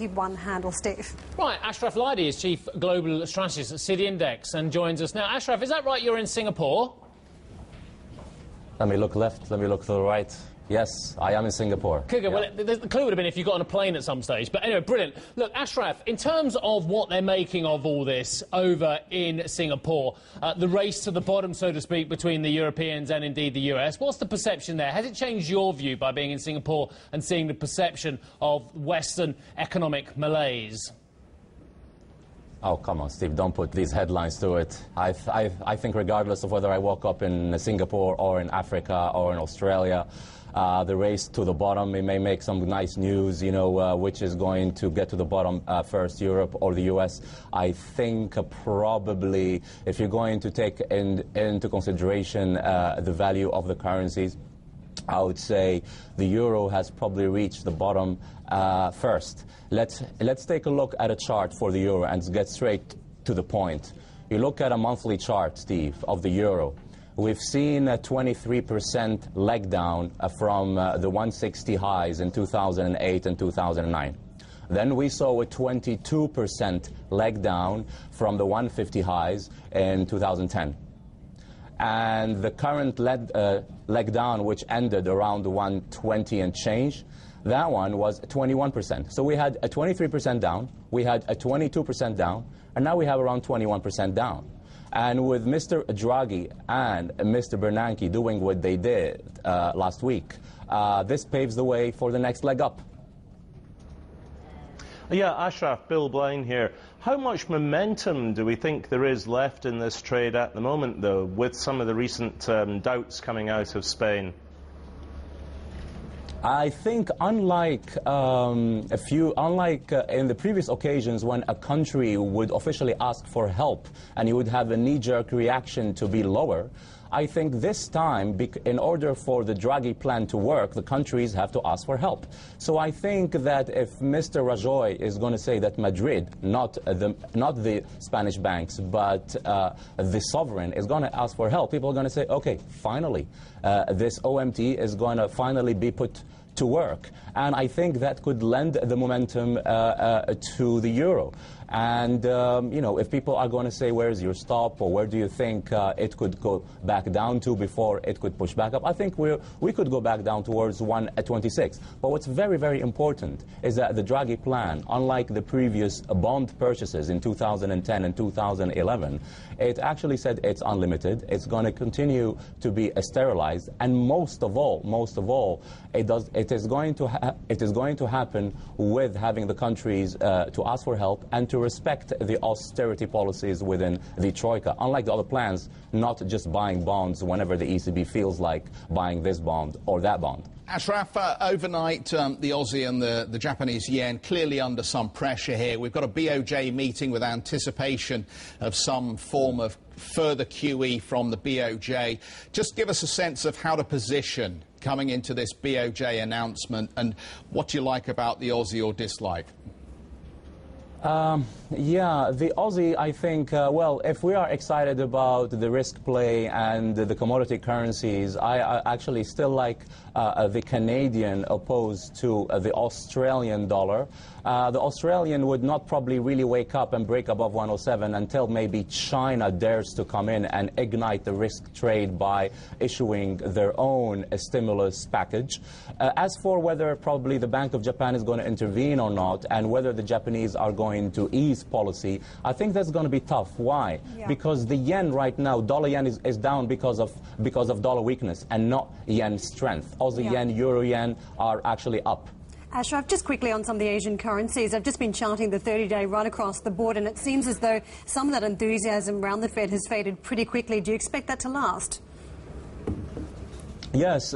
one handle, Steve. Right, Ashraf Laidi is Chief Global Strategist at City Index and joins us now. Ashraf, is that right, you're in Singapore? Let me look left, let me look to the right. Yes, I am in Singapore. Okay, yeah. Well, the clue would have been if you got on a plane at some stage. But anyway, brilliant. Look, Ashraf, in terms of what they're making of all this over in Singapore, the race to the bottom, so to speak, between the Europeans and indeed the US, what's the perception there? Has it changed your view by being in Singapore and seeing the perception of Western economic malaise? Oh, come on, Steve, don't put these headlines to it. I think regardless of whether I woke up in Singapore or in Africa or in Australia, the race to the bottom, it may make some nice news, you know, which is going to get to the bottom first, Europe or the US. I think probably if you're going to take into consideration the value of the currencies, I would say the euro has probably reached the bottom first. Let's take a look at a chart for the euro and get straight to the point. You look at a monthly chart, Steve, of the euro. We've seen a 23% leg down from the 160 highs in 2008 and 2009. Then we saw a 22% leg down from the 150 highs in 2010. And the current leg down, which ended around the 120 and change, that one was 21%. So we had a 23% down, we had a 22% down, and now we have around 21% down. And with Mr. Draghi and Mr. Bernanke doing what they did last week, this paves the way for the next leg up. Yeah, Ashraf, Bill Blind here. How much momentum do we think there is left in this trade at the moment, though, with some of the recent doubts coming out of Spain? I think unlike in the previous occasions when a country would officially ask for help and you would have a knee-jerk reaction to be lower, I think this time, in order for the Draghi plan to work, the countries have to ask for help. So I think that if Mr. Rajoy is going to say that Madrid, not the Spanish banks, but the sovereign is going to ask for help, people are going to say, okay, finally, this OMT is going to finally be put to work. And I think that could lend the momentum to the euro. And, you know, if people are going to say, where's your stop, or where do you think it could go back down to before it could push back up, I think we could go back down towards 126. But what's very, very important is that the Draghi plan, unlike the previous bond purchases in 2010 and 2011, it actually said it's unlimited, it's going to continue to be sterilized, and most of all, it is going to happen with having the countries to ask for help and to respect the austerity policies within the Troika, unlike the other plans, not just buying bonds whenever the ECB feels like buying this bond or that bond. Ashraf, overnight, the Aussie and the Japanese yen clearly under some pressure here. We've got a BOJ meeting with anticipation of some form of further QE from the BOJ. Just give us a sense of how to position coming into this BOJ announcement and what you like about the Aussie or dislike. Yeah, the Aussie, I think, well, if we are excited about the risk play and the commodity currencies, I actually still like the Canadian opposed to the Australian dollar. The Australian would not probably really wake up and break above 107 until maybe China dares to come in and ignite the risk trade by issuing their own stimulus package. As for whether probably the Bank of Japan is going to intervene or not, and whether the Japanese are going to ease policy, I think that's going to be tough. Why? Yeah. Because the yen right now, dollar yen is down because of dollar weakness and not yen strength. Aussie yen, euro yen are actually up. Ashraf, just quickly on some of the Asian currencies, I've just been charting the 30-day run across the board, and it seems as though some of that enthusiasm around the Fed has faded pretty quickly. Do you expect that to last? Yes,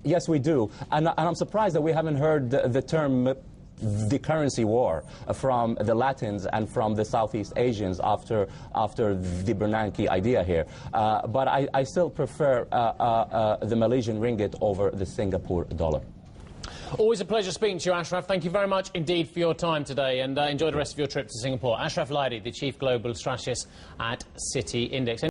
yes, we do. And I'm surprised that we haven't heard the term the currency war from the Latins and from the Southeast Asians after the Bernanke idea here. But I still prefer the Malaysian ringgit over the Singapore dollar. Always a pleasure speaking to you, Ashraf. Thank you very much indeed for your time today, and enjoy the rest of your trip to Singapore. Ashraf Laidi, the Chief Global Strategist at City Index.